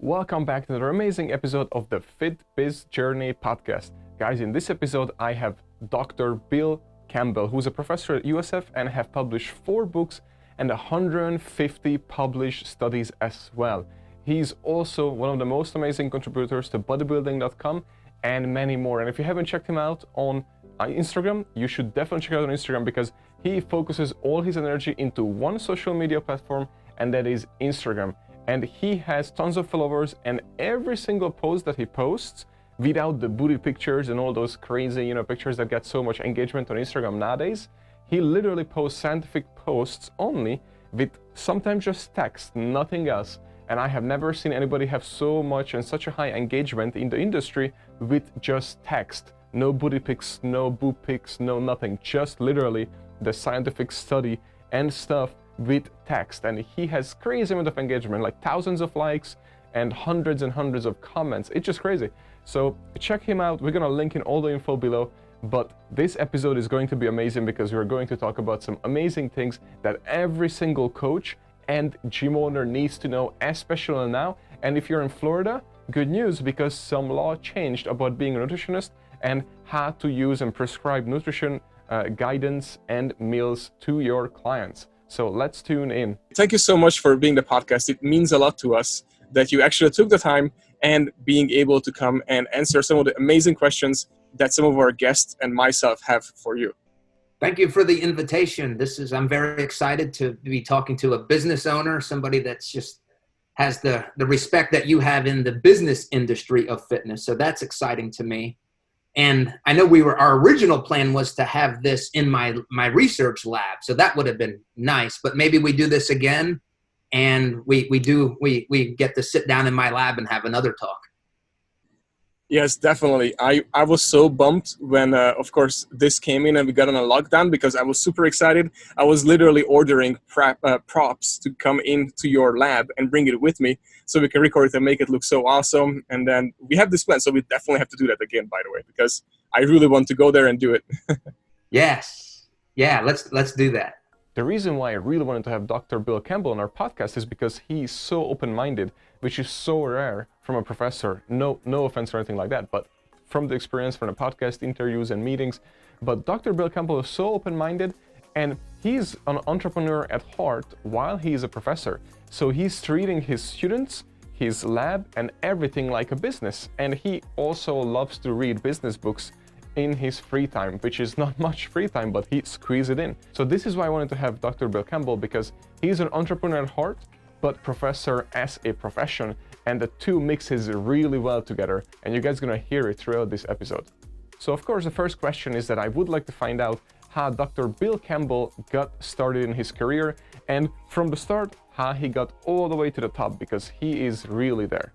Welcome back to another amazing episode of the FitBiz Journey podcast. Guys, in this episode, I have Dr. Bill Campbell, who's a professor at USF and have published 4 books and 150 published studies as well. He's also one of the most amazing contributors to bodybuilding.com and many more. And if you haven't checked him out on Instagram, you should definitely check out on Instagram because he focuses all his energy into one social media platform, and that is Instagram. And he has tons of followers, and every single post that he posts, without the booty pictures and all those crazy, pictures that get so much engagement on Instagram nowadays, he literally posts scientific posts only with sometimes just text, nothing else. And I have never seen anybody have so much and such a high engagement in the industry with just text. No booty pics, no boob pics, no nothing, just literally the scientific study and stuff with text. And he has crazy amount of engagement, like thousands of likes and hundreds of comments. It's just crazy. So check him out. We're gonna link in all the info below. But this episode is going to be amazing because we're going to talk about some amazing things that every single coach and gym owner needs to know, especially now. And if you're in Florida, good news, because some law changed about being a nutritionist and how to use and prescribe nutrition guidance and meals to your clients. So let's tune in. Thank you so much for being the podcast. It means a lot to us that you actually took the time and being able to come and answer some of the amazing questions that some of our guests and myself have for you. Thank you for the invitation. I'm very excited to be talking to a business owner, somebody that's just has the respect that you have in the business industry of fitness. So that's exciting to me. And I know our original plan was to have this in my research lab. So that would have been nice, but maybe we do this again and we get to sit down in my lab and have another talk. Yes, definitely. I was so bummed when, of course, this came in and we got on a lockdown because I was super excited. I was literally ordering props to come into your lab and bring it with me so we can record it and make it look so awesome. And then we have this plan, so we definitely have to do that again, by the way, because I really want to go there and do it. Yes. Yeah, let's do that. The reason why I really wanted to have Dr. Bill Campbell on our podcast is because he's so open-minded, which is so rare from a professor. No offense or anything like that, but from the experience from the podcast interviews and meetings. But Dr. Bill Campbell is so open-minded, and he's an entrepreneur at heart while he is a professor. So he's treating his students, his lab, and everything like a business. And he also loves to read business books in his free time, which is not much free time, but he squeezes it in. So this is why I wanted to have Dr. Bill Campbell, because he's an entrepreneur at heart, but professor as a profession, and the two mixes really well together, and you guys are gonna hear it throughout this episode. So of course, the first question is that I would like to find out how Dr. Bill Campbell got started in his career, and from the start, how he got all the way to the top, because he is really there.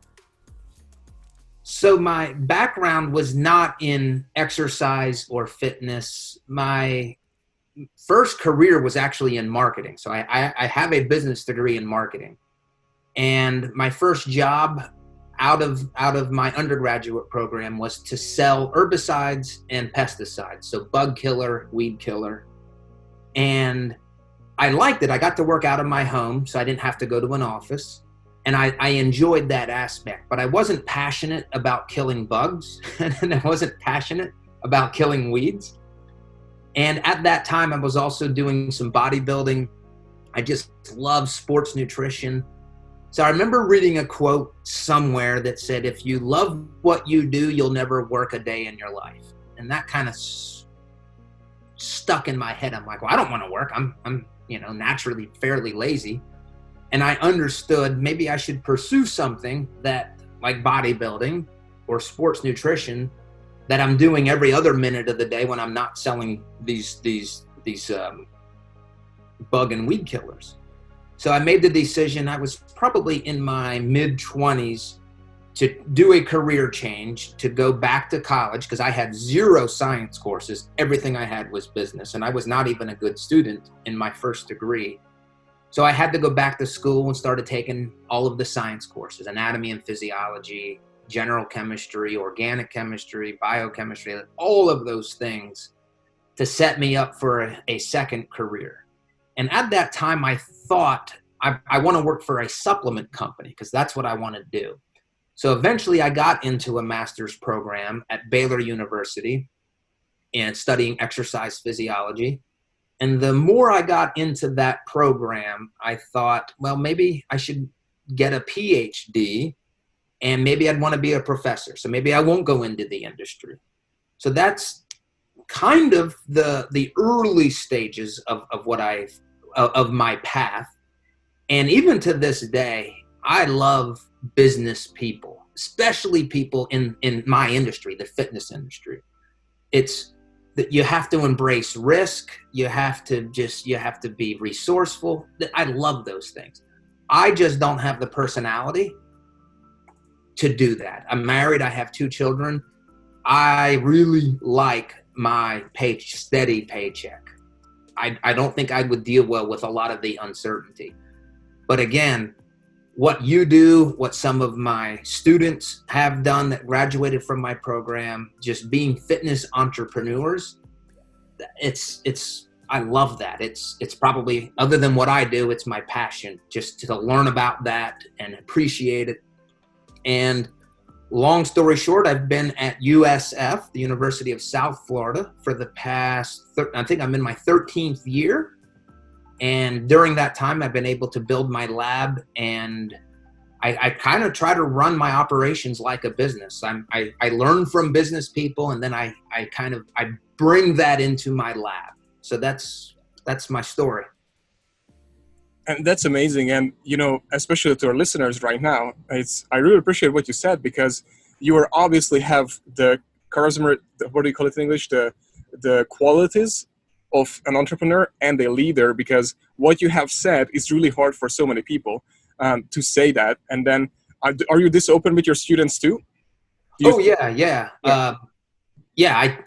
So my background was not in exercise or fitness. My first career was actually in marketing. So I have a business degree in marketing. And my first job out of my undergraduate program was to sell herbicides and pesticides. So bug killer, weed killer. And I liked it. I got to work out of my home, so I didn't have to go to an office. And I enjoyed that aspect, but I wasn't passionate about killing bugs, and I wasn't passionate about killing weeds. And at that time, I was also doing some bodybuilding. I just love sports nutrition. So I remember reading a quote somewhere that said, if you love what you do, you'll never work a day in your life. And that kind of stuck in my head. I'm like, well, I don't want to work. I'm naturally fairly lazy. And I understood maybe I should pursue something that, like bodybuilding or sports nutrition, that I'm doing every other minute of the day when I'm not selling these bug and weed killers. So I made the decision. I was probably in my mid-20s to do a career change, to go back to college, because I had 0 science courses. Everything I had was business, and I was not even a good student in my first degree. So I had to go back to school and started taking all of the science courses, anatomy and physiology, general chemistry, organic chemistry, biochemistry, all of those things to set me up for a second career. And at that time, I thought I want to work for a supplement company because that's what I want to do. So eventually I got into a master's program at Baylor University and studying exercise physiology. And the more I got into that program, I thought, well, maybe I should get a PhD and maybe I'd want to be a professor. So maybe I won't go into the industry. So that's kind of the early stages of of my path. And even to this day, I love business people, especially people in my industry, the fitness industry. It's that you have to embrace risk. You have to be resourceful. I love those things. I just don't have the personality to do that. I'm married. I have 2 children. I really like my steady paycheck. I don't think I would deal well with a lot of the uncertainty. But again, what you do, what some of my students have done that graduated from my program, just being fitness entrepreneurs, I love that. It's probably, other than what I do, it's my passion just to learn about that and appreciate it. And long story short, I've been at USF, the University of South Florida, for the past, I think I'm in my 13th year. And during that time, I've been able to build my lab, and I kind of try to run my operations like a business. I learn from business people, and then I bring that into my lab. So that's my story. And that's amazing. And, especially to our listeners right now, I really appreciate what you said, because you obviously have the charisma, what do you call it in English? The qualities of an entrepreneur and a leader, because what you have said is really hard for so many people to say that. And then are you this open with your students too? Yeah.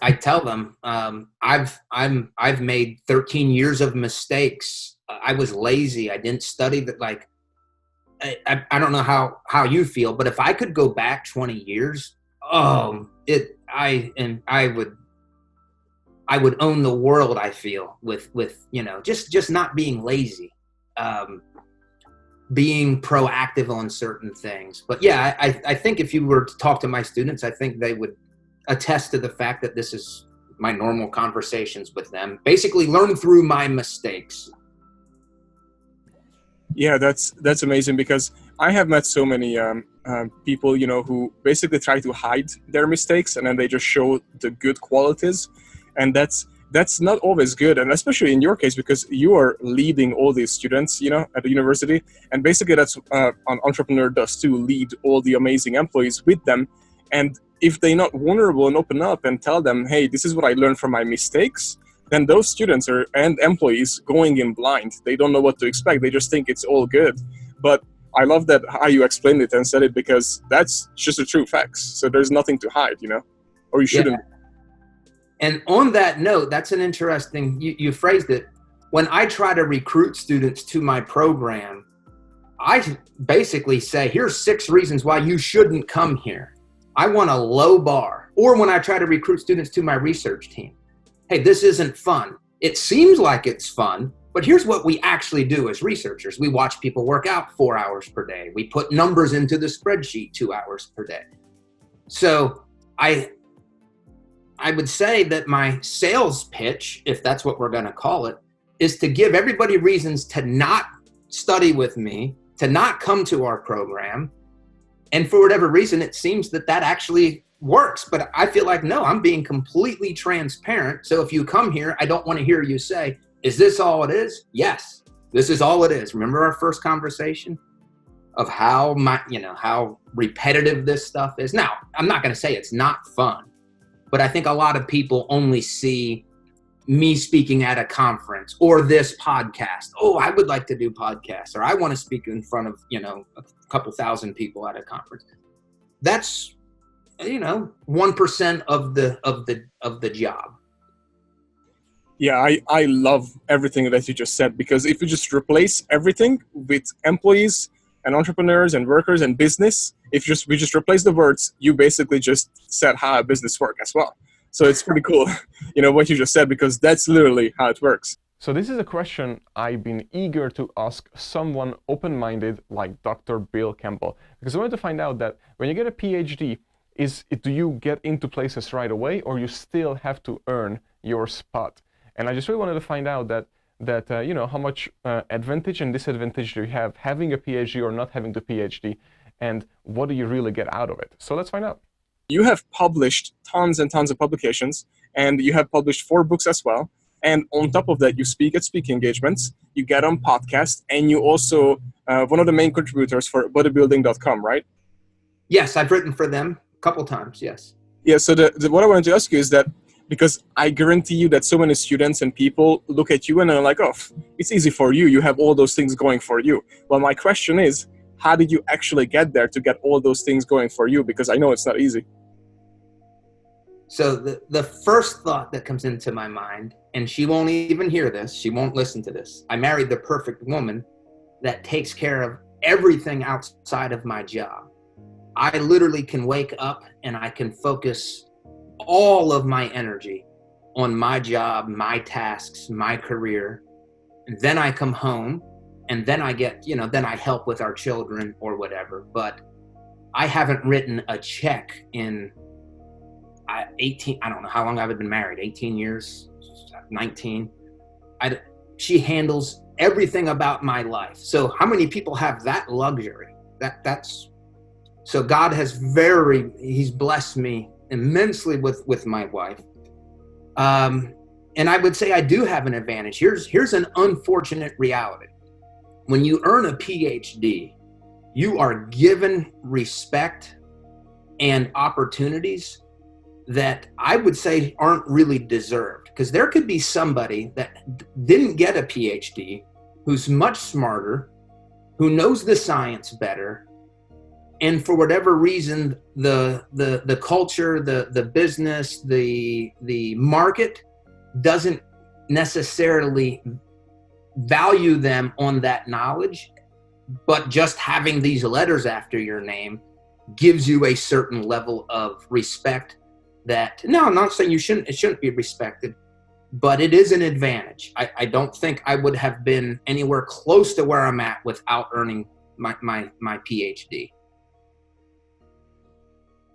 I tell them, I've made 13 years of mistakes. I was lazy. I didn't study that. Like, I don't know how you feel, but if I could go back 20 years, I would own the world. I feel with just not being lazy, being proactive on certain things. But yeah, I think if you were to talk to my students, I think they would attest to the fact that this is my normal conversations with them. Basically, learn through my mistakes. Yeah, that's amazing, because I have met so many people, who basically try to hide their mistakes, and then they just show the good qualities, and that's not always good. And especially in your case, because you are leading all these students, at the university, and basically that's an entrepreneur does too, lead all the amazing employees with them. And if they're not vulnerable and open up and tell them, hey, this is what I learned from my mistakes, then those students and employees going in blind. They don't know what to expect. They just think it's all good. But I love that how you explained it and said it, because that's just the true facts. So there's nothing to hide, or you shouldn't. Yeah. And on that note, that's an interesting, you phrased it. When I try to recruit students to my program, I basically say, here's 6 reasons why you shouldn't come here. I want a low bar. Or when I try to recruit students to my research team, hey, this isn't fun. It seems like it's fun, but here's what we actually do as researchers. We watch people work out 4 hours per day. We put numbers into the spreadsheet 2 hours per day. So I would say that my sales pitch, if that's what we're going to call it, is to give everybody reasons to not study with me, to not come to our program. And for whatever reason, it seems that actually works. But I feel like, no, I'm being completely transparent. So if you come here, I don't want to hear you say, is this all it is? Yes, this is all it is. Remember our first conversation of how how repetitive this stuff is? Now, I'm not going to say it's not fun, but I think a lot of people only see me speaking at a conference or this podcast. Oh, I would like to do podcasts, or I want to speak in front of, a couple thousand people at a conference. That's 1% of the job. Yeah, I love everything that you just said, because if you just replace everything with employees and entrepreneurs and workers and business, we just replace the words, you basically just said how a business works as well. So it's pretty cool, what you just said, because that's literally how it works. So this is a question I've been eager to ask someone open-minded like Dr. Bill Campbell, because I wanted to find out that when you get a PhD, do you get into places right away, or you still have to earn your spot? And I just really wanted to find out that you know, how much advantage and disadvantage do you have having a PhD or not having the PhD, and what do you really get out of it? So let's find out. You have published tons and tons of publications, and you have published 4 books as well. And on top of that, you speak at speaking engagements, you get on podcasts, and you also one of the main contributors for bodybuilding.com, right? Yes, I've written for them a couple times, yes. Yeah, so what I wanted to ask you is that, because I guarantee you that so many students and people look at you and are like, oh, it's easy for you. You have all those things going for you. Well, my question is, how did you actually get there to get all those things going for you? Because I know it's not easy. So the first thought that comes into my mind, and she won't even hear this, she won't listen to this. I married the perfect woman that takes care of everything outside of my job. I literally can wake up and I can focus all of my energy on my job, my tasks, my career. And then I come home and then I get, you know, then I help with our children or whatever. But I haven't written a check in 18, I don't know how long I've been married, 18 years, 19. She handles everything about my life. So how many people have that luxury? So God has he's blessed me immensely with my wife. And I would say I do have an advantage. Here's an unfortunate reality. When you earn a PhD, you are given respect and opportunities that I would say aren't really deserved. Because there could be somebody that didn't get a PhD, who's much smarter, who knows the science better, and for whatever reason, the culture, the business, the market doesn't necessarily value them on that knowledge, but just having these letters after your name gives you a certain level of respect that, no, I'm not saying it shouldn't be respected, but it is an advantage. I don't think I would have been anywhere close to where I'm at without earning my PhD.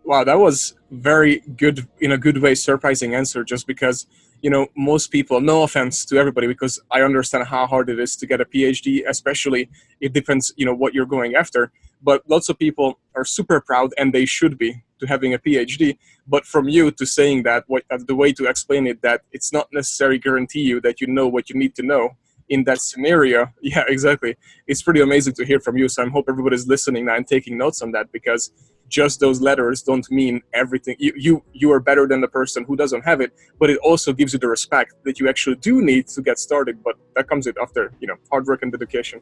Wow, that was very good, in a good way, surprising answer, just because, you know, most people, no offense to everybody, because I understand how hard it is to get a PhD, especially it depends, you know, what you're going after. But lots of people are super proud, and they should be, to having a PhD. But from you to saying that, the way to explain it, that it's not necessarily guarantee you that you know what you need to know in that scenario. Yeah, exactly. It's pretty amazing to hear from you. So I hope everybody's listening now and taking notes on that, because just those letters don't mean everything. You are better than the person who doesn't have it, but it also gives you the respect that you actually do need to get started. But that comes after, you know, hard work and dedication.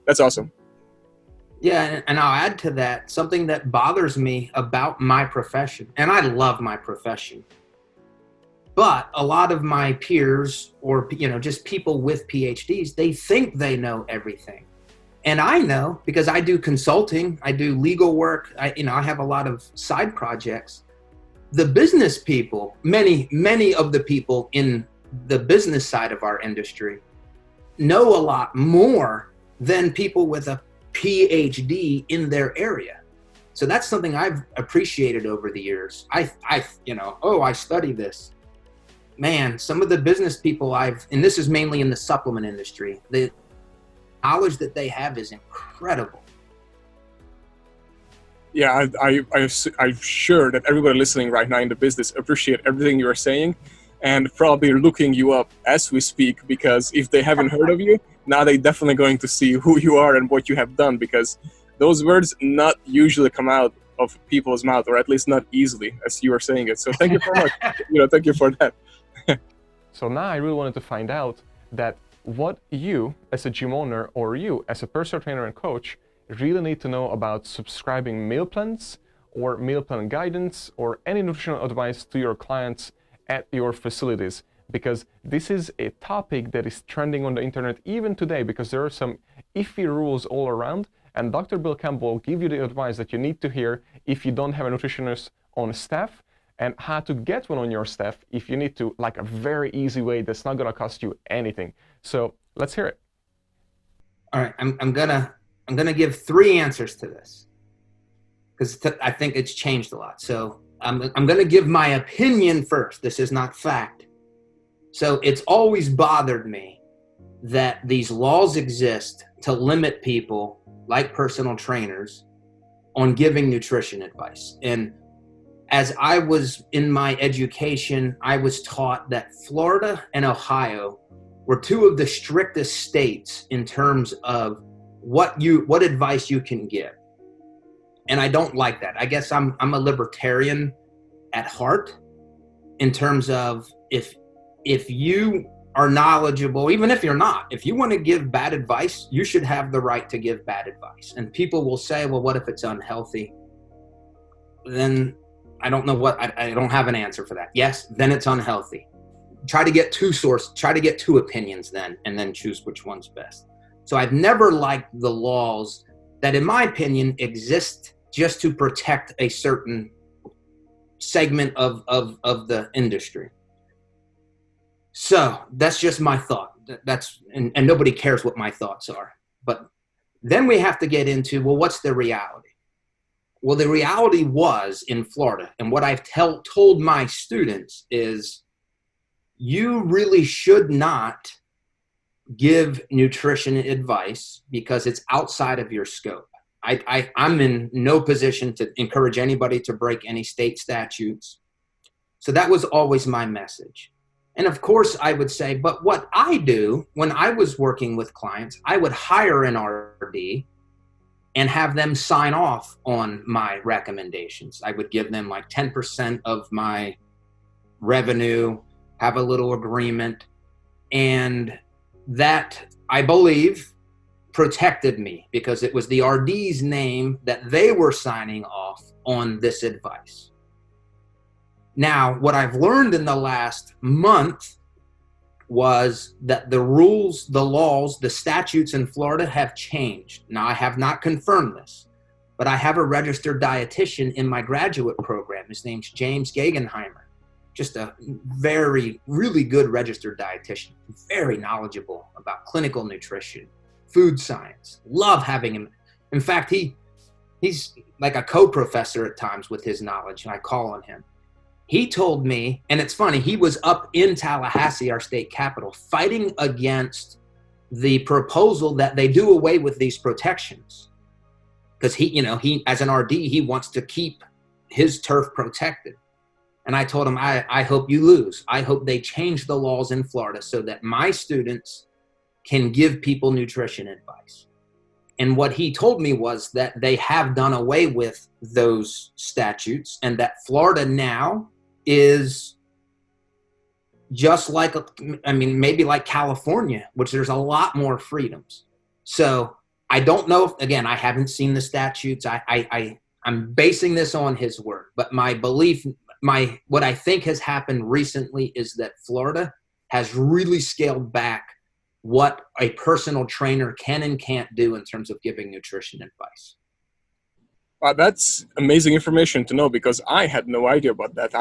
That's awesome. Yeah, and I'll add to that something that bothers me about my profession, and I love my profession, but a lot of my peers, or, you know, just people with PhDs, they think they know everything. And I know, because I do consulting, I do legal work, I have a lot of side projects. The business people, many of the people in the business side of our industry know a lot more than people with a PhD in their area. So that's something I've appreciated over the years. I study this. Man, some of the business people and this is mainly in the supplement industry, the knowledge that they have is incredible. Yeah, I'm sure that everybody listening right now in the business appreciate everything you are saying, and probably looking you up as we speak, because if they haven't heard of you, now they're definitely going to see who you are and what you have done, because those words not usually come out of people's mouth, or at least not easily as you are saying it. So thank you very much. Thank you for that. So now I really wanted to find out that what you as a gym owner, or you as a personal trainer and coach, really need to know about subscribing meal plans or meal plan guidance or any nutritional advice to your clients at your facilities, because this is a topic that is trending on the internet even today, because there are some iffy rules all around, and Dr. Bill Campbell will give you the advice that you need to hear if you don't have a nutritionist on staff, and how to get one on your staff if you need to, like a very easy way that's not going to cost you anything. So let's hear it. All right, I'm gonna give 3 answers to this because I think it's changed a lot. So I'm gonna give my opinion first. This is not fact. So it's always bothered me that these laws exist to limit people like personal trainers on giving nutrition advice. And as I was in my education, I was taught that Florida and Ohio were 2 of the strictest states in terms of what advice you can give. And I don't like that. I guess I'm a libertarian at heart in terms of if you are knowledgeable, even if you're not, if you want to give bad advice, you should have the right to give bad advice. And people will say, well, what if it's unhealthy? Then I don't know I don't have an answer for that. Yes, then it's unhealthy. Try to get 2 opinions then, and then choose which one's best. So I've never liked the laws that, in my opinion, exist just to protect a certain segment of the industry. So that's just my thought. And nobody cares what my thoughts are. But then we have to get into, well, what's the reality? Well, the reality was in Florida, and what I've told my students is, you really should not give nutrition advice because it's outside of your scope. I'm in no position to encourage anybody to break any state statutes. So that was always my message. And of course I would say, but what I do when I was working with clients, I would hire an RD and have them sign off on my recommendations. I would give them like 10% of my revenue, have a little agreement, and that, I believe, protected me because it was the RD's name that they were signing off on this advice. Now, what I've learned in the last month was that the rules, the laws, the statutes in Florida have changed. Now, I have not confirmed this, but I have a registered dietitian in my graduate program. His name's James Gegenheimer. Just a really good registered dietitian, very knowledgeable about clinical nutrition, food science. Love having him. In fact, he's like a co-professor at times with his knowledge, and I call on him. He told me, and it's funny, he was up in Tallahassee, our state capital, fighting against the proposal that they do away with these protections. Because he, as an RD, he wants to keep his turf protected. And I told him, I hope you lose. I hope they change the laws in Florida so that my students can give people nutrition advice. And what he told me was that they have done away with those statutes and that Florida now is just like, maybe like California, which there's a lot more freedoms. So I don't know, again, I haven't seen the statutes. I'm basing this on his word, but my belief, what I think has happened recently is that Florida has really scaled back what a personal trainer can and can't do in terms of giving nutrition advice. That's amazing information to know because I had no idea about that.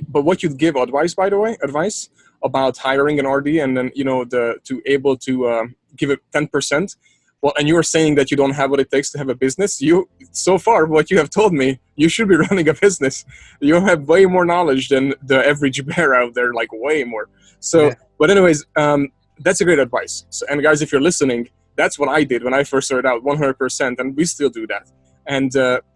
But what you'd give advice, by the way, advice about hiring an RD and then, to able to give it 10%. Well, and you were saying that you don't have what it takes to have a business. So far, what you have told me, you should be running a business. You have way more knowledge than the average bear out there, like way more. So, yeah. But anyways, that's a great advice. So, and guys, if you're listening, that's what I did when I first started out, 100%, and we still do that. And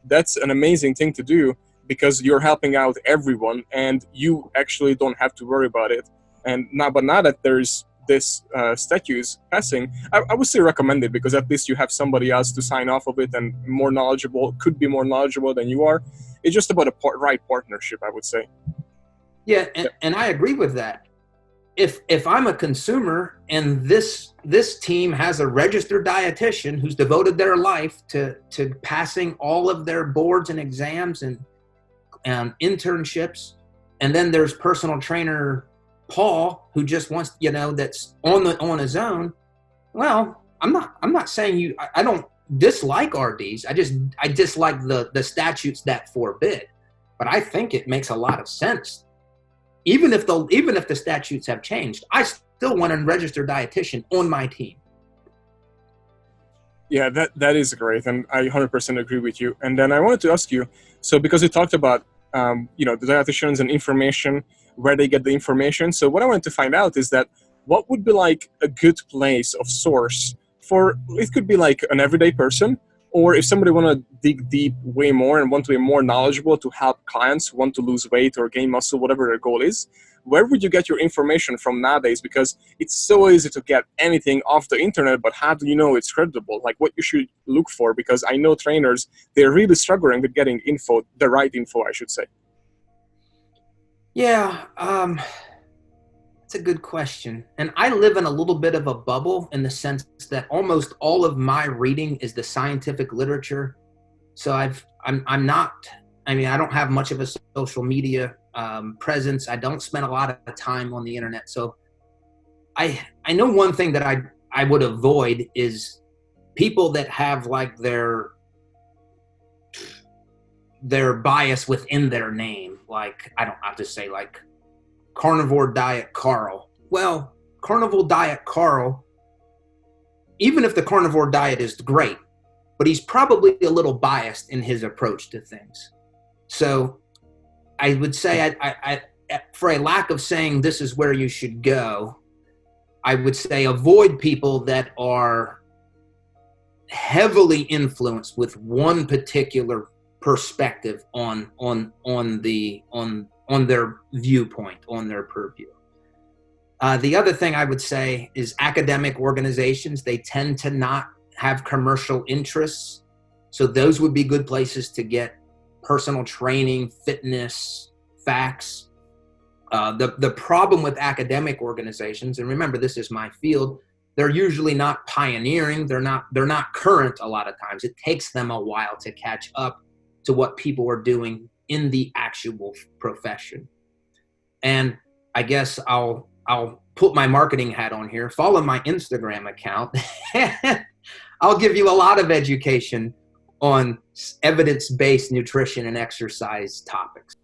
that's an amazing thing to do because you're helping out everyone, and you actually don't have to worry about it. And now that there's this statutes passing, I would say recommend it because at least you have somebody else to sign off of it and could be more knowledgeable than you are. It's just about right partnership, I would say. Yeah, and I agree with that. If I'm a consumer and this team has a registered dietitian who's devoted their life to passing all of their boards and exams and internships, and then there's personal trainer Paul who just wants, that's on his own. Well, I'm not saying I don't dislike RDs. I dislike the statutes that forbid, but I think it makes a lot of sense. Even if the statutes have changed, I still want a registered dietitian on my team. Yeah, that is great, and I 100% agree with you. And then I wanted to ask you, so because we talked about the dietitians and information, where they get the information. So what I wanted to find out is that what would be like a good place of source for, it could be like an everyday person, or if somebody want to dig deep way more and want to be more knowledgeable to help clients who want to lose weight or gain muscle, whatever their goal is, where would you get your information from nowadays? Because it's so easy to get anything off the internet, but how do you know it's credible? Like what you should look for? Because I know trainers, they're really struggling with getting info, the right info, I should say. Yeah, that's a good question. And I live in a little bit of a bubble in the sense that almost all of my reading is the scientific literature. So I don't have much of a social media presence. I don't spend a lot of time on the internet. So I know one thing that I would avoid is people that have like their bias within their name. Like, I'll just say like Carnivore Diet Carl. Well, Carnivore Diet Carl, even if the carnivore diet is great, but he's probably a little biased in his approach to things. So I would say, I for a lack of saying this is where you should go, I would say avoid people that are heavily influenced with one particular perspective on their viewpoint, on their purview. The other thing I would say is academic organizations, they tend to not have commercial interests. So those would be good places to get personal training, fitness, facts. The problem with academic organizations, and remember, this is my field, they're usually not pioneering. They're not current a lot of times. It takes them a while to catch up to what people are doing in the actual profession. And I guess I'll put my marketing hat on here. Follow my Instagram account. I'll give you a lot of education on evidence-based nutrition and exercise topics.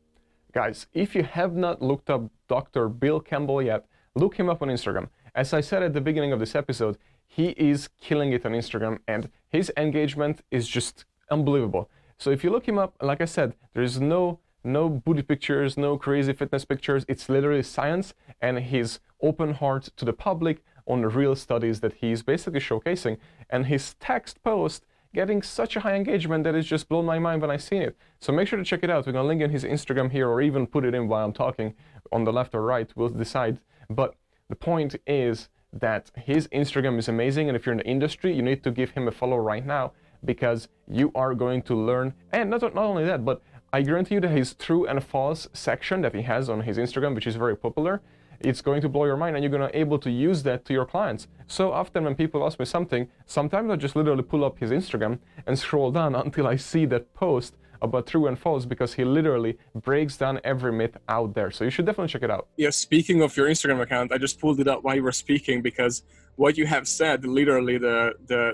Guys, if you have not looked up Dr. Bill Campbell yet, look him up on Instagram. As I said at the beginning of this episode, he is killing it on Instagram and his engagement is just unbelievable. So if you look him up, like I said, there's no booty pictures, no crazy fitness pictures. It's literally science and his open heart to the public on the real studies that he's basically showcasing. And his text post getting such a high engagement that it's just blown my mind when I seen it. So make sure to check it out. We're gonna link in his Instagram here or even put it in while I'm talking on the left or right, we'll decide. But the point is that his Instagram is amazing, and if you're in the industry, you need to give him a follow right now because you are going to learn, and not only that, but I guarantee you that his true and false section that he has on his Instagram, which is very popular, it's going to blow your mind and you're going to be able to use that to your clients. So often when people ask me something, sometimes I just literally pull up his Instagram and scroll down until I see that post about true and false because he literally breaks down every myth out there. So you should definitely check it out. Yeah, speaking of your Instagram account, I just pulled it up while you were speaking because what you have said, literally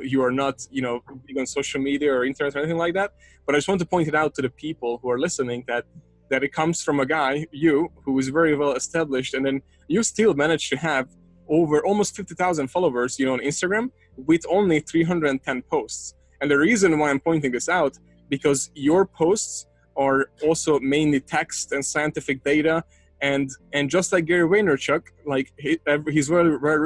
you are not, big on social media or internet or anything like that. But I just want to point it out to the people who are listening that it comes from a guy, you, who is very well established, and then you still manage to have over almost 50,000 followers, on Instagram with only 310 posts. And the reason why I'm pointing this out, because your posts are also mainly text and scientific data, and just like Gary Vaynerchuk, like he's very, very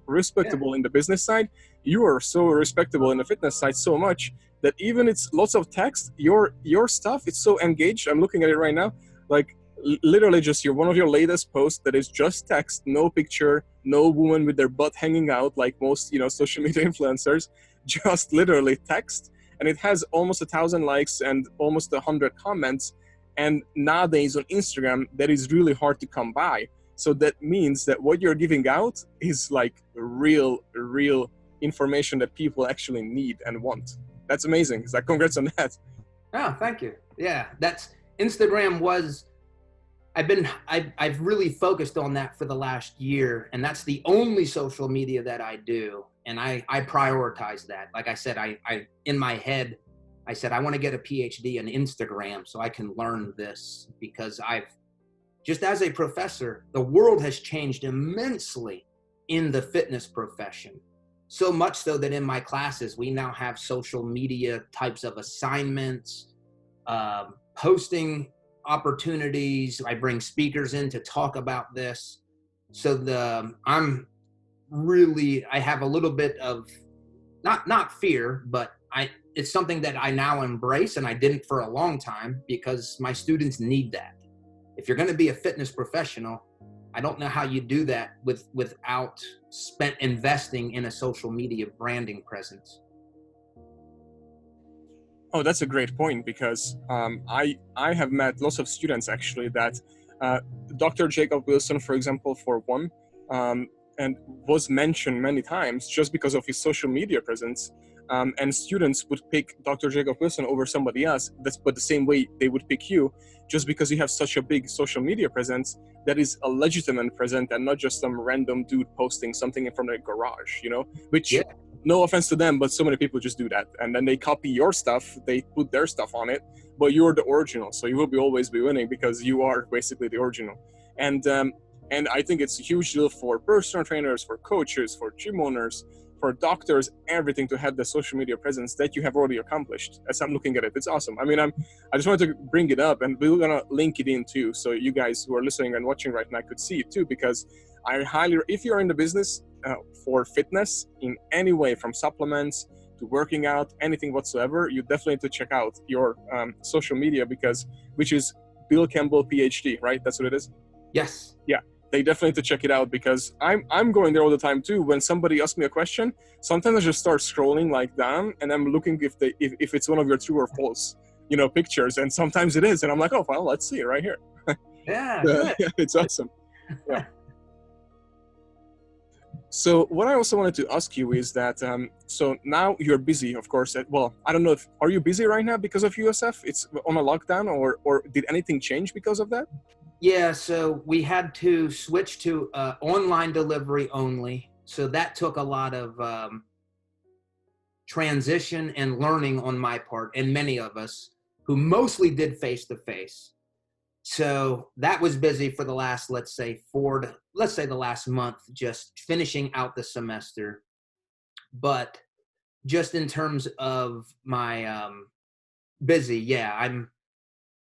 respectable in the business side. You are so respectable in the fitness side so much that even it's lots of text, your stuff, it's so engaged. I'm looking at it right now, like literally just one of your latest posts that is just text, no picture, no woman with their butt hanging out like most social media influencers, just literally text, and it has almost 1,000 likes and almost 100 comments. And nowadays on Instagram, that is really hard to come by. So that means that what you're giving out is like real information that people actually need and want. That's amazing. So congrats on that. Oh, thank you. Yeah, Instagram was, I've really focused on that for the last year, and that's the only social media that I do. And I prioritize that. Like I said, I in my head, I said, I want to get a PhD in Instagram so I can learn this, because just as a professor, the world has changed immensely in the fitness profession. So much so that in my classes, we now have social media types of assignments, posting opportunities. I bring speakers in to talk about this. So I have a little bit of not fear, but it's something that I now embrace, and I didn't for a long time because my students need that. If you're going to be a fitness professional, I don't know how you do that without investing in a social media branding presence. Oh, that's a great point, because I have met lots of students actually that Dr. Jacob Wilson, for example, for one, and was mentioned many times just because of his social media presence. And students would pick Dr. Jacob Wilson over somebody else. But the same way they would pick you, just because you have such a big social media presence that is a legitimate presence and not just some random dude posting something in front of a garage, which, yeah. No offense to them, but so many people just do that. And then they copy your stuff, they put their stuff on it, but you're the original. So you will always be winning because you are basically the original. And I think it's a huge deal for personal trainers, for coaches, for gym owners, for doctors, everything, to have the social media presence that you have already accomplished. As I'm looking at it, it's awesome. I mean, I just wanted to bring it up, and we were gonna link it in too, so you guys who are listening and watching right now could see it too, because if you're in the business for fitness in any way, from supplements to working out, anything whatsoever, you definitely need to check out your social media, which is Bill Campbell, PhD, right? That's what it is? Yes. Yeah. They definitely need to check it out, because I'm going there all the time too. When somebody asks me a question, sometimes I just start scrolling like down, and I'm looking if it's one of your true or false, pictures, and sometimes it is, and I'm like, oh well, let's see it right here. Yeah, yeah, it's awesome. Yeah. So what I also wanted to ask you is that, so now you're busy, of course. I don't know are you busy right now because of USF? It's on a lockdown, or did anything change because of that? Yeah, so we had to switch to online delivery only. So that took a lot of transition and learning on my part, and many of us who mostly did face-to-face. So that was busy for the last, let's say the last month, just finishing out the semester. But just in terms of my busy, yeah,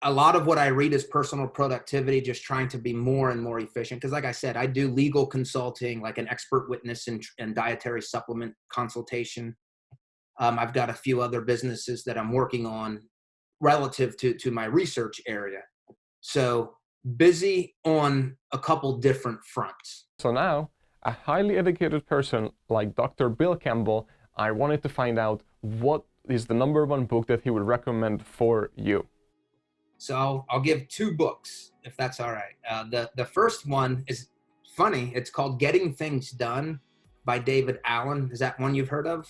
a lot of what I read is personal productivity, just trying to be more and more efficient. Because like I said, I do legal consulting, like an expert witness and dietary supplement consultation. I've got a few other businesses that I'm working on relative to my research area. So busy on a couple different fronts. So now, a highly educated person like Dr. Bill Campbell, I wanted to find out what is the #1 book that he would recommend for you. So I'll give 2 books, if that's all right. The first one is funny. It's called Getting Things Done by David Allen. Is that one you've heard of?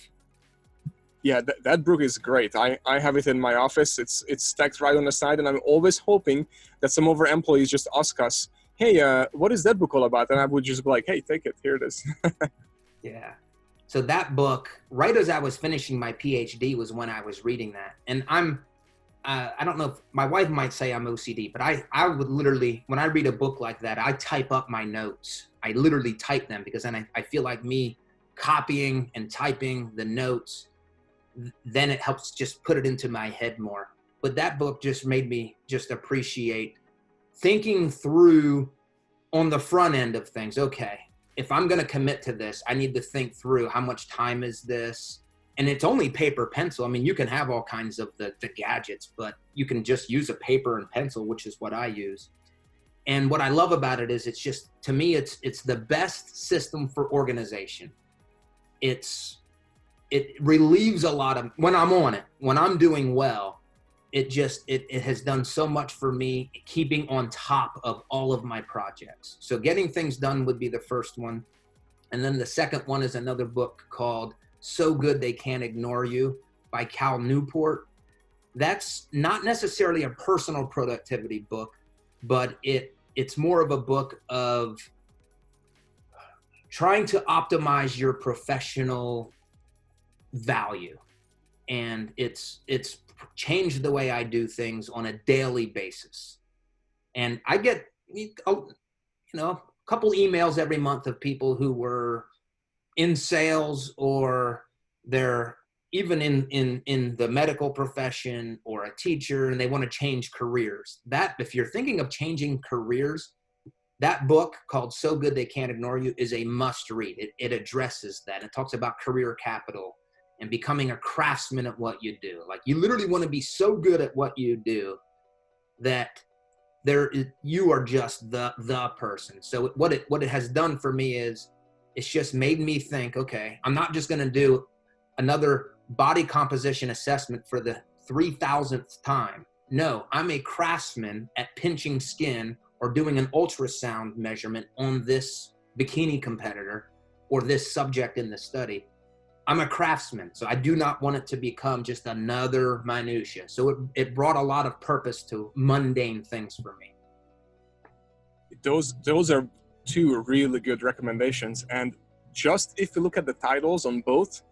Yeah, that book is great. I have it in my office. It's stacked right on the side, and I'm always hoping that some of our employees just ask us, hey, what is that book all about? And I would just be like, hey, take it. Here it is. Yeah. So that book, right as I was finishing my PhD, was when I was reading that. And I don't know if my wife might say I'm OCD, but I would literally, when I read a book like that, I type up my notes. I literally type them, because then I feel like me copying and typing the notes, then it helps just put it into my head more. But that book just made me just appreciate thinking through on the front end of things. Okay, if I'm going to commit to this, I need to think through how much time is this? And it's only paper, pencil. I mean, you can have all kinds of the gadgets, but you can just use a paper and pencil, which is what I use. And what I love about it is it's just, to me, it's the best system for organization. It relieves a lot of, when I'm on it, when I'm doing well, it has done so much for me, keeping on top of all of my projects. So Getting Things Done would be the first one. And then the second one is another book called So Good They Can't Ignore You by Cal Newport. That's not necessarily a personal productivity book, but it's more of a book of trying to optimize your professional value. And it's changed the way I do things on a daily basis. And I get, a couple emails every month of people who were in sales, or they're even in the medical profession, or a teacher, and they want to change careers. That, if you're thinking of changing careers, that book called So Good They Can't Ignore You is a must read. It addresses that. It talks about career capital and becoming a craftsman at what you do. Like, you literally want to be so good at what you do that you are just the person. So what it has done for me is, it's just made me think, okay, I'm not just going to do another body composition assessment for the 3,000th time. No, I'm a craftsman at pinching skin or doing an ultrasound measurement on this bikini competitor or this subject in the study. I'm a craftsman, so I do not want it to become just another minutia. So it brought a lot of purpose to mundane things for me. Those are two really good recommendations. And just if you look at the titles on both,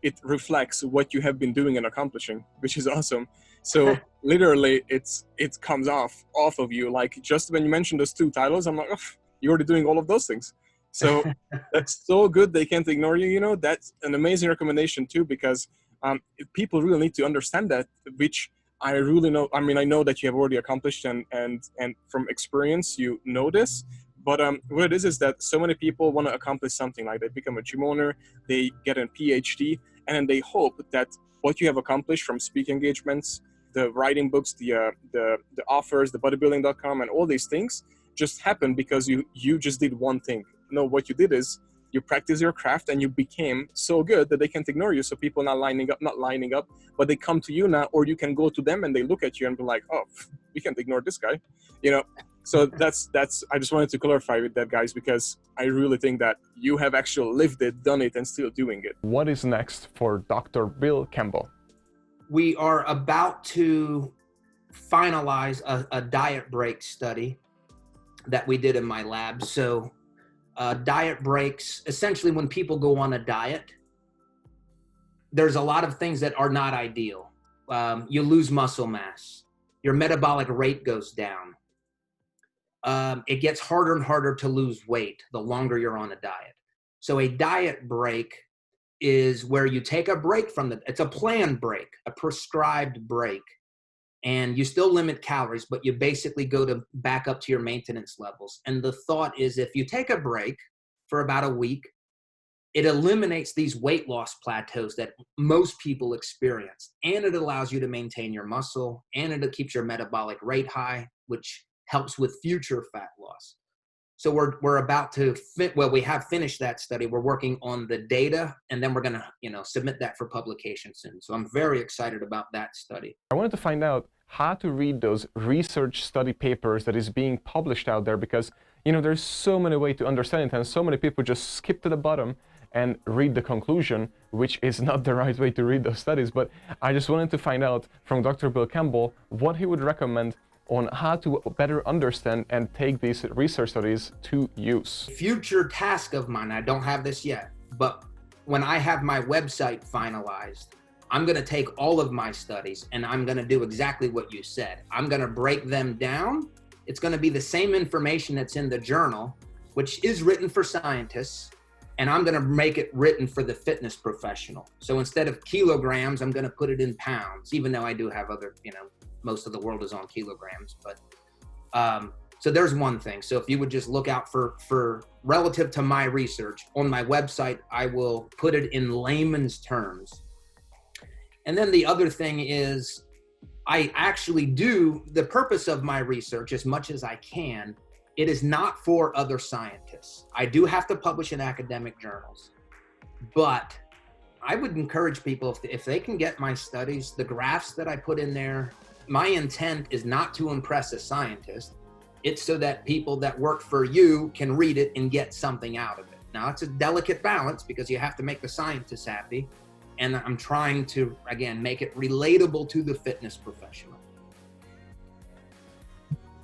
it reflects what you have been doing and accomplishing, which is awesome. So literally it comes off of you. Like, just when you mentioned those two titles, I'm like, oh, you're already doing all of those things. So that's so good they can't ignore you. You know, that's an amazing recommendation too, because people really need to understand that, which I really know. I mean, I know that you have already accomplished, and from experience, you know this. But what it is that so many people want to accomplish something. Like, they become a gym owner, they get a PhD, and then they hope that what you have accomplished from speaking engagements, the writing books, the offers, the bodybuilding.com, and all these things just happen because you just did one thing. No, what you did is you practice your craft and you became so good that they can't ignore you. So people not lining up, but they come to you now, or you can go to them and they look at you and be like, oh, we can't ignore this guy, you know? So that's, I just wanted to clarify with that, guys, because I really think that you have actually lived it, done it, and still doing it. What is next for Dr. Bill Campbell? We are about to finalize a diet break study that we did in my lab. So diet breaks, essentially when people go on a diet, there's a lot of things that are not ideal. You lose muscle mass. Your metabolic rate goes down. It gets harder and harder to lose weight the longer you're on a diet. So a diet break is where you take a break from it's a planned break, a prescribed break, and you still limit calories, but you basically go back up to your maintenance levels. And the thought is, if you take a break for about a week, it eliminates these weight loss plateaus that most people experience, and it allows you to maintain your muscle, and it keeps your metabolic rate high, which helps with future fat loss. So we're about to we have finished that study. We're working on the data, and then we're going to, submit that for publication soon. So I'm very excited about that study. I wanted to find out how to read those research study papers that is being published out there, because, there's so many ways to understand it, and so many people just skip to the bottom and read the conclusion, which is not the right way to read those studies. But I just wanted to find out from Dr. Bill Campbell what he would recommend on how to better understand and take these research studies to use. Future task of mine, I don't have this yet, but when I have my website finalized, I'm gonna take all of my studies and I'm gonna do exactly what you said. I'm gonna break them down. It's gonna be the same information that's in the journal, which is written for scientists, and I'm gonna make it written for the fitness professional. So instead of kilograms, I'm gonna put it in pounds, even though I do have other, most of the world is on kilograms, but so there's one thing. So if you would just look out for relative to my research on my website, I will put it in layman's terms. And then the other thing is, I actually do the purpose of my research as much as I can. It is not for other scientists. I do have to publish in academic journals, but I would encourage people, if they can get my studies, the graphs that I put in there, my intent is not to impress a scientist. It's so that people that work for you can read it and get something out of it. Now, it's a delicate balance because you have to make the scientists happy. And I'm trying to, again, make it relatable to the fitness professional.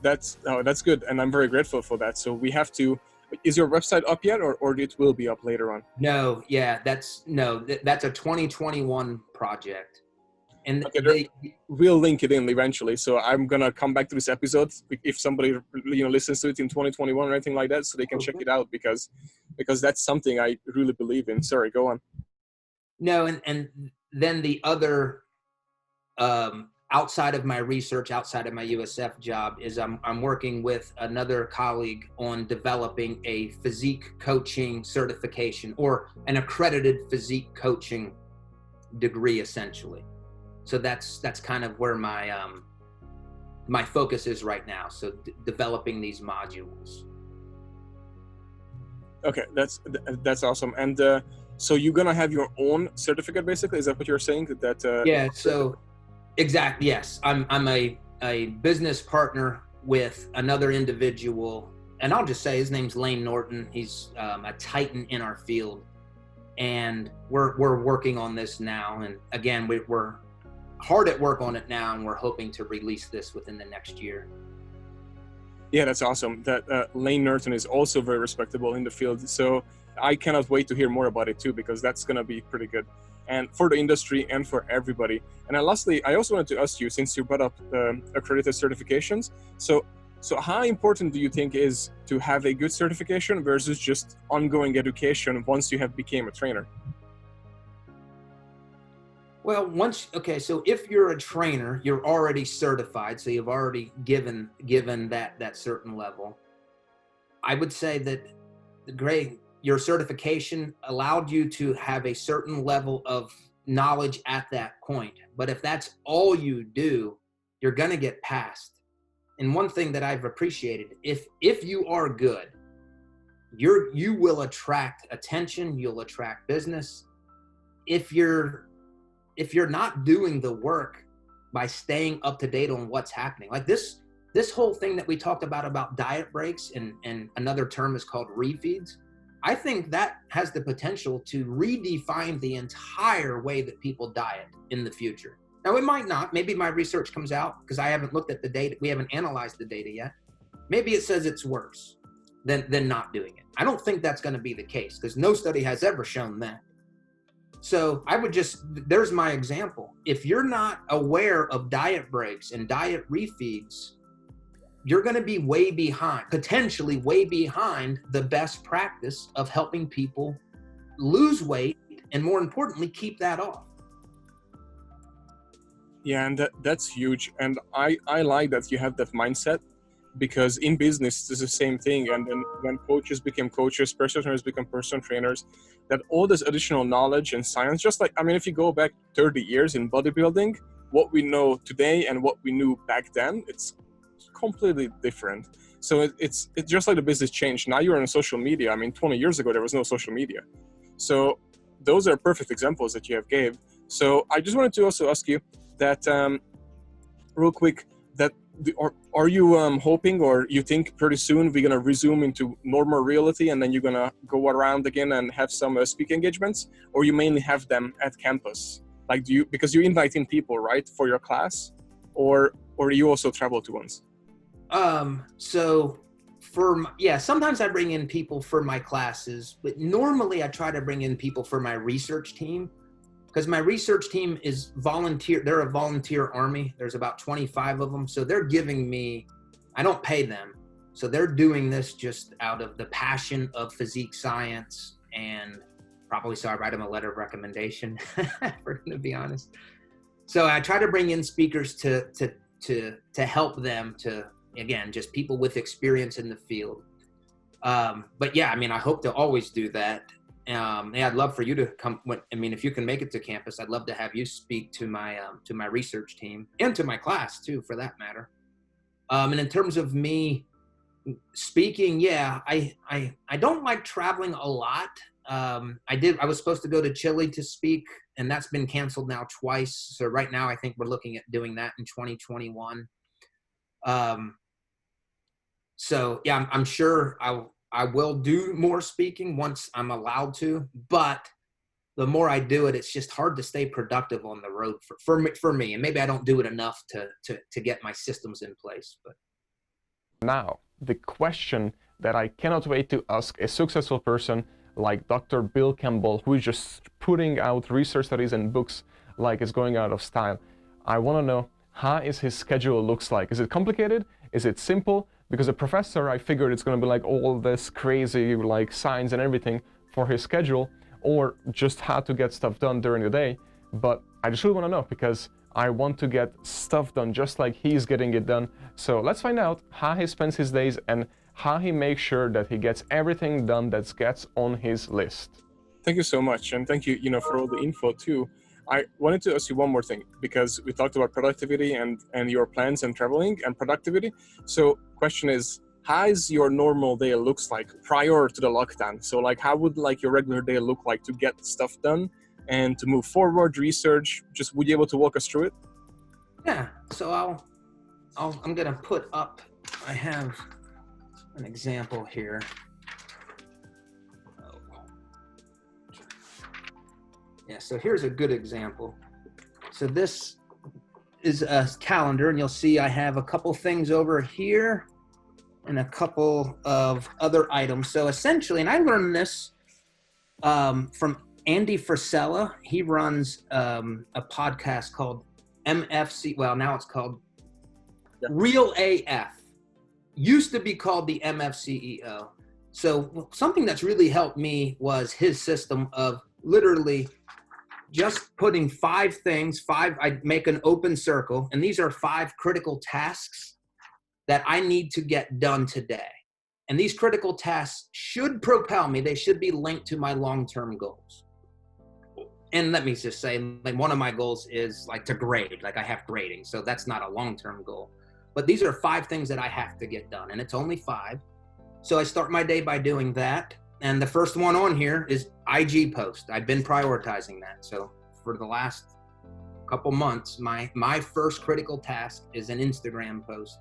That's good. And I'm very grateful for that. So we have to, is your website up yet, or it will be up later on? No, yeah, that's a 2021 project. And Okay, we'll link it in eventually. So I'm gonna come back to this episode if somebody listens to it in 2021 or anything like that, so they can check it out because that's something I really believe in. Sorry, go on. No, and then the other outside of my research, outside of my USF job, is I'm working with another colleague on developing a physique coaching certification, or an accredited physique coaching degree, essentially. So that's kind of where my focus is right now. So developing these modules. Okay, that's awesome. And so you're gonna have your own certificate, basically? Is that what you're saying? Yeah. So exactly. Yes, I'm a business partner with another individual, and I'll just say his name's Lane Norton. He's a titan in our field, and we're working on this now. And again, we're hard at work on it now, and we're hoping to release this within the next year. Yeah, that's awesome. That Lane Norton is also very respectable in the field. So I cannot wait to hear more about it too, because that's going to be pretty good. And for the industry and for everybody. And lastly, I also wanted to ask you, since you brought up accredited certifications, so how important do you think is to have a good certification versus just ongoing education once you have become a trainer? Well, so if you're a trainer, you're already certified, so you've already given that certain level. I would say that your certification allowed you to have a certain level of knowledge at that point. But if that's all you do, you're going to get passed. And one thing that I've appreciated, if you are good, you will attract attention, you'll attract business. If you're not doing the work by staying up to date on what's happening, like this whole thing that we talked about diet breaks, and another term is called refeeds, I think that has the potential to redefine the entire way that people diet in the future. Now, it might not. Maybe my research comes out, because I haven't looked at the data. We haven't analyzed the data yet. Maybe it says it's worse than not doing it. I don't think that's going to be the case, because no study has ever shown that. So there's my example. If you're not aware of diet breaks and diet refeeds, you're going to be potentially way behind the best practice of helping people lose weight, and more importantly, keep that off. Yeah, and that's huge. And I like that you have that mindset, because in business, it's the same thing. And then when coaches become coaches, personal trainers become personal trainers, that all this additional knowledge and science, just like, if you go back 30 years in bodybuilding, what we know today and what we knew back then, it's completely different. So it's just like the business changed. Now you're on social media. 20 years ago, there was no social media. So those are perfect examples that you have gave. So I just wanted to also ask you that real quick, that are you hoping, or you think pretty soon we're going to resume into normal reality, and then you're going to go around again and have some speaking engagements, or you mainly have them at campus? Like, because you invite in people, right, for your class, or you also travel to ones? So sometimes I bring in people for my classes, but normally I try to bring in people for my research team, because my research team is volunteer. They're a volunteer army. There's about 25 of them. So they're giving me, I don't pay them. So they're doing this just out of the passion of physique science, and probably so I write them a letter of recommendation, to be honest. So I try to bring in speakers to help them, to, again, just people with experience in the field. But yeah, I hope to always do that. I'd love for you to come. If you can make it to campus, I'd love to have you speak to my research team, and to my class too, for that matter. And in terms of me speaking, yeah, I don't like traveling a lot. I was supposed to go to Chile to speak, and that's been canceled now twice. So right now I think we're looking at doing that in 2021. So yeah, I'm sure I will do more speaking once I'm allowed to, but the more I do it, it's just hard to stay productive on the road for me. And maybe I don't do it enough to get my systems in place. But now, the question that I cannot wait to ask a successful person like Dr. Bill Campbell, who is just putting out research studies and books like it's going out of style. I want to know how is his schedule looks like. Is it complicated? Is it simple? Because a professor, I figured it's going to be like all this crazy like signs and everything for his schedule, or just how to get stuff done during the day. But I just really want to know, because I want to get stuff done just like he's getting it done. So let's find out how he spends his days and how he makes sure that he gets everything done that gets on his list. Thank you so much, and thank you, for all the info too. I wanted to ask you one more thing, because we talked about productivity and your plans and traveling and productivity. So question is, how is your normal day looks like prior to the lockdown? So like, how would like your regular day look like to get stuff done and to move forward, research? Just would you be able to walk us through it? Yeah, so I'm gonna put up, I have an example here. Yeah, so here's a good example. So this is a calendar, and you'll see I have a couple things over here and a couple of other items. So essentially, and I learned this from Andy Frisella. He runs a podcast called MFC. Well, now it's called Real AF. Used to be called the MFCEO. So something that's really helped me was his system of literally just putting 5 things, I make an open circle, and these are 5 critical tasks that I need to get done today. And these critical tasks should propel me. They should be linked to my long-term goals. And let me just say, like, one of my goals is like to grade, like I have grading. So that's not a long-term goal, but these are 5 things that I have to get done, and it's only 5. So I start my day by doing that. And the first one on here is IG post. I've been prioritizing that. So for the last couple months, my first critical task is an Instagram post.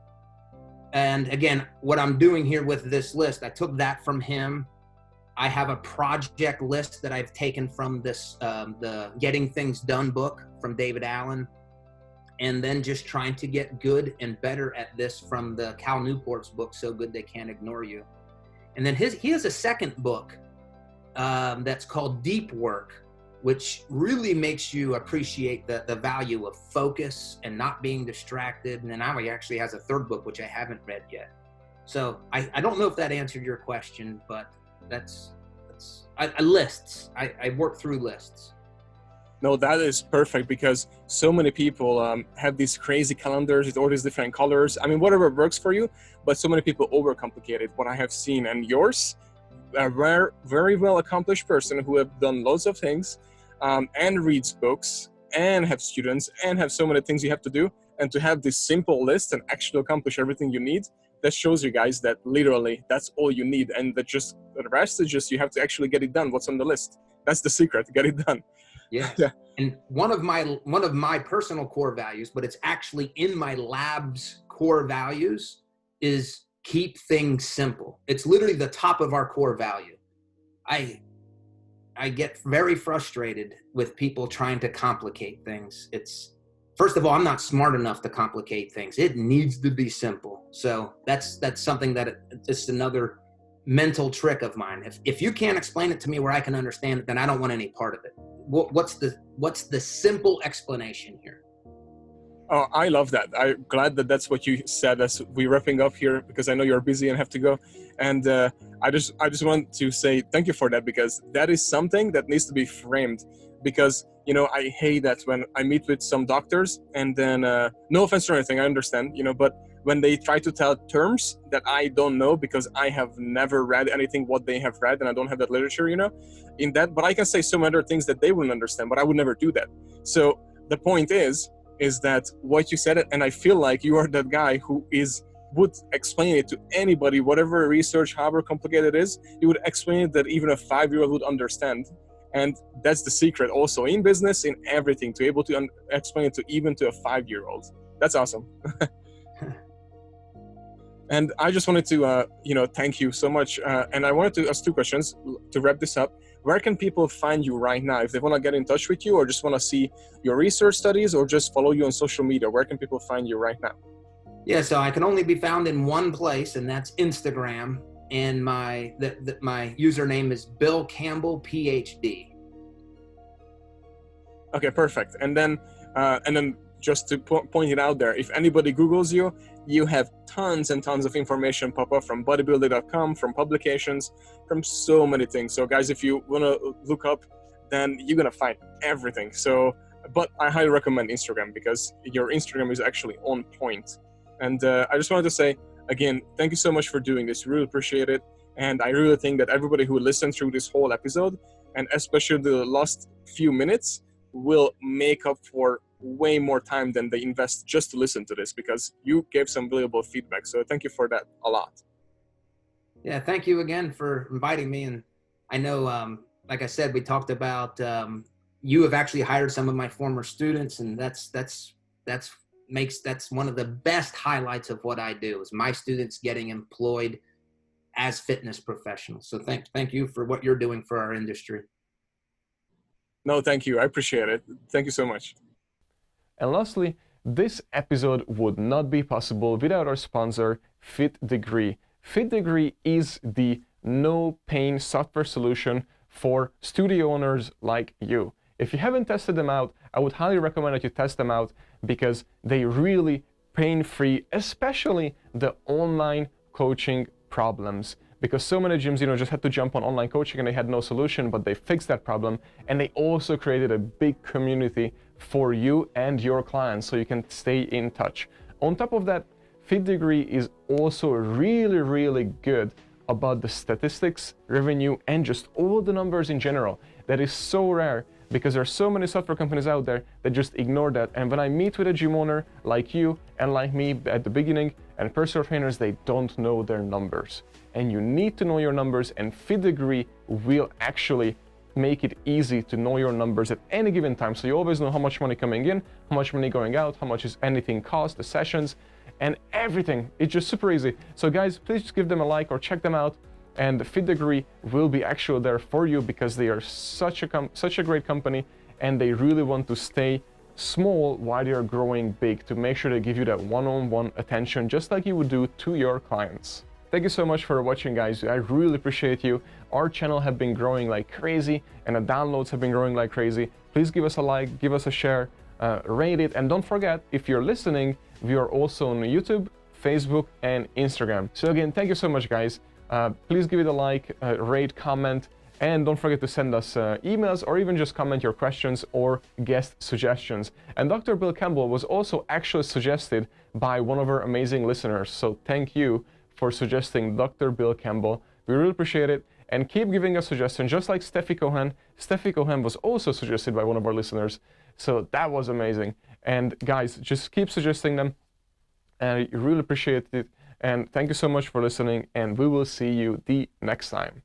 And again, what I'm doing here with this list, I took that from him. I have a project list that I've taken from this, the Getting Things Done book from David Allen. And then just trying to get good and better at this from the Cal Newport's book, So Good They Can't Ignore You. And then he has a second book that's called Deep Work, which really makes you appreciate the value of focus and not being distracted. And then now he actually has a third book, which I haven't read yet. So I don't know if that answered your question, but that's lists. I work through lists. No, that is perfect, because so many people have these crazy calendars with all these different colors. I mean, whatever works for you, but so many people overcomplicate it. What I have seen, and yours, a very well accomplished person who have done loads of things and reads books and have students and have so many things you have to do, and to have this simple list and actually accomplish everything you need, that shows you guys that literally that's all you need, and that just the rest is just you have to actually get it done. What's on the list? That's the secret. Get it done. Yes. Yeah. And one of my personal core values, but it's actually in my lab's core values, is keep things simple. It's literally the top of our core value. I get very frustrated with people trying to complicate things. First of all, I'm not smart enough to complicate things. It needs to be simple. So that's something that it's another mental trick of mine. If you can't explain it to me where I can understand it, then I don't want any part of it. What's the simple explanation here? Oh, I love that. I'm glad that that's what you said as we're wrapping up here, because I know you're busy and have to go. And I just want to say thank you for that, because that is something that needs to be framed. Because, I hate that when I meet with some doctors and then, no offense or anything, I understand, but when they try to tell terms that I don't know because I have never read anything what they have read and I don't have that literature, in that, but I can say some other things that they wouldn't understand, but I would never do that. So the point is that what you said, and I feel like you are that guy who would explain it to anybody, whatever research, however complicated it is, you would explain it that even a 5-year-old would understand. And that's the secret also in business, in everything, to be able to explain it to even to a 5-year-old. That's awesome. And I just wanted to, thank you so much. And I wanted to ask 2 questions to wrap this up. Where can people find you right now? If they want to get in touch with you or just want to see your research studies or just follow you on social media, where can people find you right now? Yeah, so I can only be found in one place, and that's Instagram. And my username is Bill Campbell, PhD. Okay, perfect. And then just to point it out there, if anybody Googles you, you have tons and tons of information pop up from bodybuilding.com, from publications, from so many things. So guys, if you want to look up, then you're going to find everything. So, but I highly recommend Instagram because your Instagram is actually on point. And I just wanted to say, again, thank you so much for doing this. Really appreciate it. And I really think that everybody who listened through this whole episode, and especially the last few minutes, will make up for way more time than they invest just to listen to this, because you gave some valuable feedback. So thank you for that a lot. Yeah, thank you again for inviting me. And I know, like I said, we talked about you have actually hired some of my former students, and that's one of the best highlights of what I do is my students getting employed as fitness professionals. So thank you for what you're doing for our industry. No, thank you. I appreciate it. Thank you so much. And lastly, this episode would not be possible without our sponsor, FitDegree. FitDegree is the no-pain software solution for studio owners like you. If you haven't tested them out, I would highly recommend that you test them out because they really pain-free, especially the online coaching problems. Because so many gyms, just had to jump on online coaching and they had no solution, but they fixed that problem. And they also created a big community for you and your clients so you can stay in touch. On top of that, FitDegree is also really, really good about the statistics, revenue, and just all the numbers in general. That is so rare because there are so many software companies out there that just ignore that. And when I meet with a gym owner like you and like me at the beginning, and personal trainers, they don't know their numbers. And you need to know your numbers, and FitDegree will actually make it easy to know your numbers at any given time. So you always know how much money coming in, how much money going out, how much is anything cost, the sessions, and everything. It's just super easy. So guys, please just give them a like or check them out. And FitDegree will be actually there for you because they are such a great company, and they really want to stay small while they are growing big to make sure they give you that one-on-one attention just like you would do to your clients. Thank you so much for watching, guys. I really appreciate you. Our channel have been growing like crazy and the downloads have been growing like crazy. Please give us a like, give us a share, rate it, and don't forget, if you're listening, we are also on YouTube, Facebook, and Instagram. So again, thank you so much, guys. Please give it a like, rate, comment, and don't forget to send us emails or even just comment your questions or guest suggestions. And Dr. Bill Campbell was also actually suggested by one of our amazing listeners. So thank you for suggesting Dr. Bill Campbell. We really appreciate it. And keep giving us suggestions, just like Steffi Cohen. Steffi Cohen was also suggested by one of our listeners. So that was amazing. And guys, just keep suggesting them. And I really appreciate it. And thank you so much for listening. And we will see you the next time.